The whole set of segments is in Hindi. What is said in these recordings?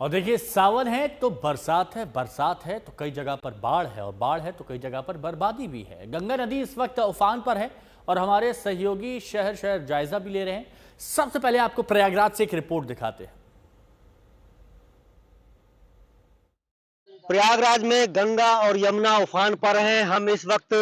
और देखिए, सावन है तो बरसात है, बरसात है तो कई जगह पर बाढ़ है और बाढ़ है तो कई जगह पर बर्बादी भी है। गंगा नदी इस वक्त उफान पर है और हमारे सहयोगी शहर शहर जायजा भी ले रहे हैं। सबसे पहले आपको प्रयागराज से एक रिपोर्ट दिखाते हैं। प्रयागराज में गंगा और यमुना उफान पर हैं। हम इस वक्त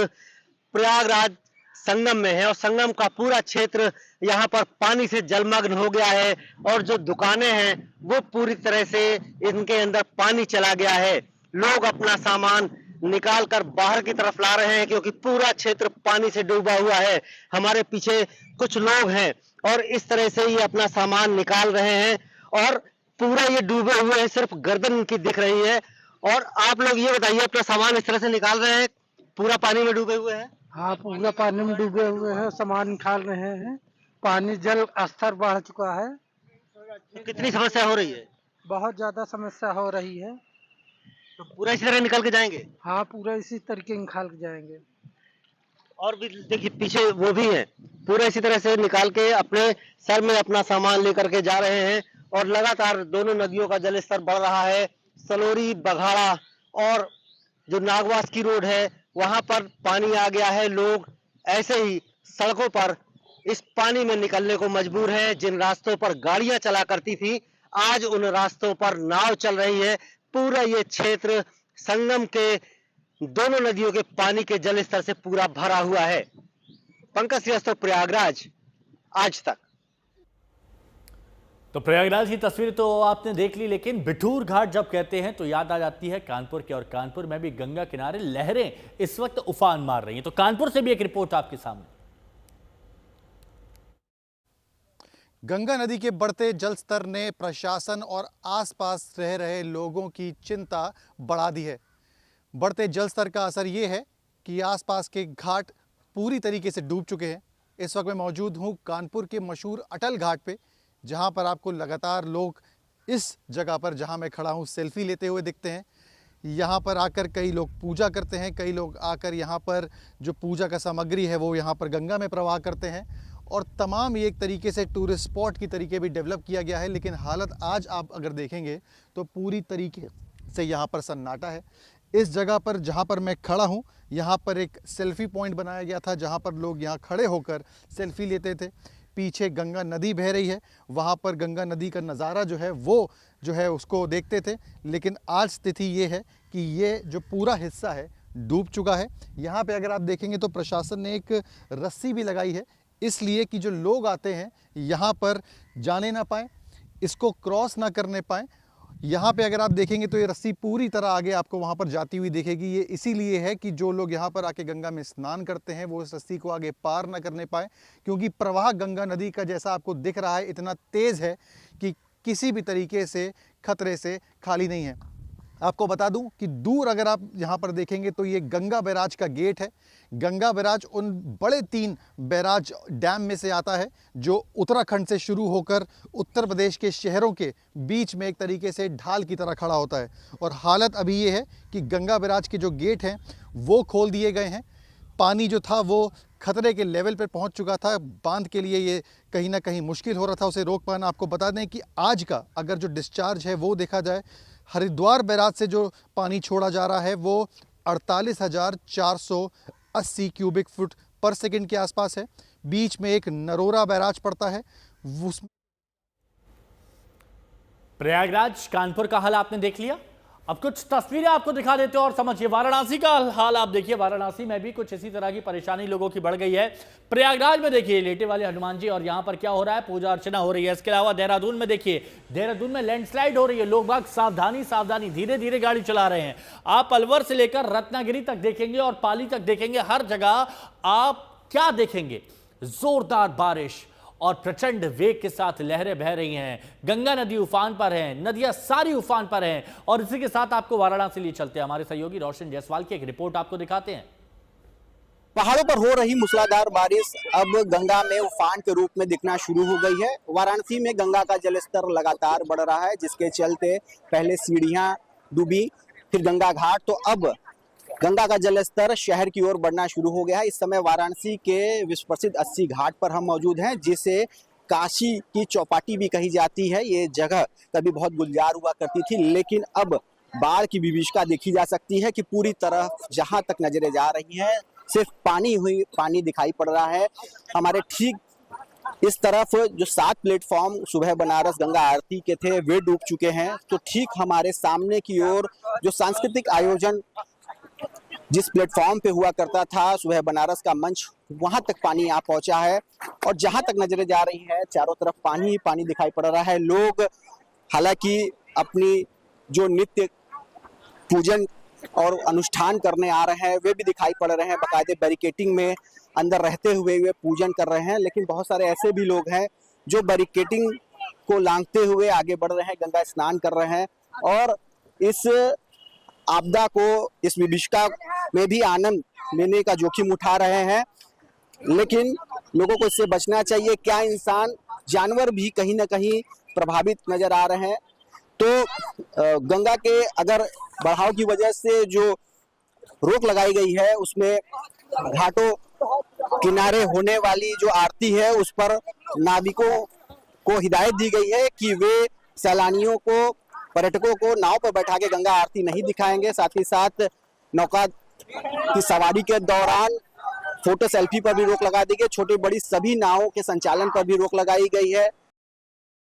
प्रयागराज संगम में हैं और संगम का पूरा क्षेत्र यहाँ पर पानी से जलमग्न हो गया है और जो दुकानें हैं वो पूरी तरह से इनके अंदर पानी चला गया है। लोग अपना सामान निकाल कर बाहर की तरफ ला रहे हैं क्योंकि पूरा क्षेत्र पानी से डूबा हुआ है। हमारे पीछे कुछ लोग हैं और इस तरह से ये अपना सामान निकाल रहे हैं और पूरा ये डूबे हुए हैं, सिर्फ गर्दन इनकी दिख रही है। और आप लोग ये बताइए, अपना सामान इस तरह से निकाल रहे हैं, पूरा पानी में डूबे हुए हैं? हाँ, पूरा पानी में डूबे हुए हैं, सामान निकाल रहे हैं। पानी जल स्तर बढ़ चुका है। तो कितनी समस्या हो रही है? बहुत ज्यादा समस्या हो रही है। तो पूरा इसी तरह निकल के जाएंगे? हाँ, पूरा इसी तरीके निकाल के जाएंगे। और भी देखिए पीछे वो भी है, पूरा इसी तरह से निकाल के अपने सर में अपना सामान लेकर के जा रहे हैं। और लगातार दोनों नदियों का जल स्तर बढ़ रहा है। सलोरी, बघाड़ा और जो नागवास की रोड है वहां पर पानी आ गया है। लोग ऐसे ही सड़कों पर इस पानी में निकलने को मजबूर हैं। जिन रास्तों पर गाड़ियां चला करती थी, आज उन रास्तों पर नाव चल रही है। पूरा ये क्षेत्र संगम के दोनों नदियों के पानी के जल स्तर से पूरा भरा हुआ है। पंकज श्रीवास्तव, प्रयागराज, आज तक। तो प्रयागराज की तस्वीर तो आपने देख ली, लेकिन बिठूर घाट जब कहते हैं तो याद आ जाती है कानपुर की, और कानपुर में भी गंगा किनारे लहरें इस वक्त उफान मार रही हैं। तो कानपुर से भी एक रिपोर्ट आपके सामने। गंगा नदी के बढ़ते जल स्तर ने प्रशासन और आसपास रह रहे लोगों की चिंता बढ़ा दी है। बढ़ते जल स्तर का असर ये है कि आसपास के घाट पूरी तरीके से डूब चुके हैं। इस वक्त मैं मौजूद हूँ कानपुर के मशहूर अटल घाट पे, जहाँ पर आपको लगातार लोग इस जगह पर जहाँ मैं खड़ा हूँ सेल्फी लेते हुए दिखते हैं। यहाँ पर आकर कई लोग पूजा करते हैं, कई लोग आकर यहाँ पर जो पूजा का सामग्री है वो यहाँ पर गंगा में प्रवाह करते हैं और तमाम ये एक तरीके से टूरिस्ट स्पॉट की तरीके भी डेवलप किया गया है। लेकिन हालत आज आप अगर देखेंगे तो पूरी तरीके से यहाँ पर सन्नाटा है। इस जगह पर जहाँ पर मैं खड़ा हूँ, यहाँ पर एक सेल्फी पॉइंट बनाया गया था जहाँ पर लोग यहाँ खड़े होकर सेल्फी लेते थे। पीछे गंगा नदी बह रही है, वहाँ पर गंगा नदी का नज़ारा जो है वो जो है उसको देखते थे। लेकिन आज स्थिति ये है कि ये जो पूरा हिस्सा है डूब चुका है। यहाँ पे अगर आप देखेंगे तो प्रशासन ने एक रस्सी भी लगाई है, इसलिए कि जो लोग आते हैं यहाँ पर जाने ना पाएँ, इसको क्रॉस ना करने पाएँ। यहाँ पे अगर आप देखेंगे तो ये रस्सी पूरी तरह आगे आपको वहाँ पर जाती हुई दिखेगी। ये इसीलिए है कि जो लोग यहाँ पर आके गंगा में स्नान करते हैं वो इस रस्सी को आगे पार ना करने पाए, क्योंकि प्रवाह गंगा नदी का जैसा आपको दिख रहा है इतना तेज़ है कि किसी भी तरीके से खतरे से खाली नहीं है। आपको बता दूं कि दूर अगर आप यहाँ पर देखेंगे तो ये गंगा बैराज का गेट है। गंगा बैराज उन बड़े 3 बैराज डैम में से आता है जो उत्तराखंड से शुरू होकर उत्तर प्रदेश के शहरों के बीच में एक तरीके से ढाल की तरह खड़ा होता है। और हालत अभी ये है कि गंगा बैराज के जो गेट हैं वो खोल दिए गए हैं। पानी जो था वो खतरे के लेवल पर पहुंच चुका था। बांध के लिए ये कहीं ना कहीं मुश्किल हो रहा था उसे रोक पाना। आपको बता दें कि आज का अगर जो डिस्चार्ज है वो देखा जाए, हरिद्वार बैराज से जो पानी छोड़ा जा रहा है वो 48,480 क्यूबिक फुट पर सेकंड के आसपास है। बीच में एक नरोरा बैराज पड़ता है। प्रयागराज, कानपुर का हाल आपने देख लिया। अब कुछ तस्वीरें आपको दिखा देते हैं और समझिए वाराणसी का हाल आप देखिए। वाराणसी में भी कुछ इसी तरह की परेशानी लोगों की बढ़ गई है। प्रयागराज में देखिए लेटे वाले हनुमान जी, और यहां पर क्या हो रहा है, पूजा अर्चना हो रही है। इसके अलावा देहरादून में देखिए, देहरादून में लैंडस्लाइड हो रही है। लोग बाग सावधानी सावधानी धीरे धीरे गाड़ी चला रहे हैं। आप अलवर से लेकर रत्नागिरी तक देखेंगे और पाली तक देखेंगे, हर जगह आप क्या देखेंगे, जोरदार बारिश और प्रचंड वेग के साथ लहरें बह रही हैं। गंगा नदी उफान पर है, नदियां सारी उफान पर हैं। और इसी के साथ आपको वाराणसी लिए चलते हैं। हमारे सहयोगी रोशन जायसवाल की एक रिपोर्ट आपको दिखाते हैं। पहाड़ों पर हो रही मूसलाधार बारिश अब गंगा में उफान के रूप में दिखना शुरू हो गई है। वाराणसी में गंगा का जलस्तर लगातार बढ़ रहा है, जिसके चलते पहले सीढ़ियां डूबी, फिर गंगा घाट, तो अब गंगा का जलस्तर शहर की ओर बढ़ना शुरू हो गया है। इस समय वाराणसी के विश्व प्रसिद्ध 80 घाट पर हम मौजूद हैं, जिसे काशी की चौपाटी भी कही जाती है। ये जगह कभी बहुत गुलजार हुआ करती थी, लेकिन अब बाढ़ की विभीषिका देखी जा सकती है कि पूरी तरह जहां तक नजरें जा रही हैं सिर्फ पानी दिखाई पड़ रहा है। हमारे ठीक इस तरफ जो 7 प्लेटफॉर्म सुबह बनारस गंगा आरती के थे वे डूब चुके हैं, तो ठीक हमारे सामने की ओर जो सांस्कृतिक आयोजन जिस प्लेटफॉर्म पे हुआ करता था सुबह बनारस का मंच, वहां तक पानी आ पहुंचा है और जहां तक नजरें जा रही है चारों तरफ पानी ही पानी दिखाई पड़ रहा है। लोग हालांकि अपनी जो नित्य पूजन और अनुष्ठान करने आ रहे हैं वे भी दिखाई पड़ रहे हैं, बाकायदे बैरिकेटिंग में अंदर रहते हुए वे पूजन कर रहे हैं। लेकिन बहुत सारे ऐसे भी लोग हैं जो बैरिकेटिंग को लांघते हुए आगे बढ़ रहे हैं, गंगा स्नान कर रहे हैं और इस आपदा को, इस विभीषिका में भी आनंद लेने का जोखिम उठा रहे हैं। लेकिन लोगों को इससे बचना चाहिए। क्या इंसान, जानवर भी कहीं ना कहीं प्रभावित नजर आ रहे हैं। तो गंगा के अगर बढ़ाव की वजह से जो रोक लगाई गई है उसमें घाटों किनारे होने वाली जो आरती है उस पर नाविकों को हिदायत दी गई है कि वे सैलानियों को, पर्यटकों को नाव पर बैठा के गंगा आरती नहीं दिखाएंगे। साथ ही साथ नौका की सवारी के दौरान फोटो सेल्फी पर भी रोक लगा दी गई। छोटी बड़ी सभी नावों के संचालन पर भी रोक लगाई गई है।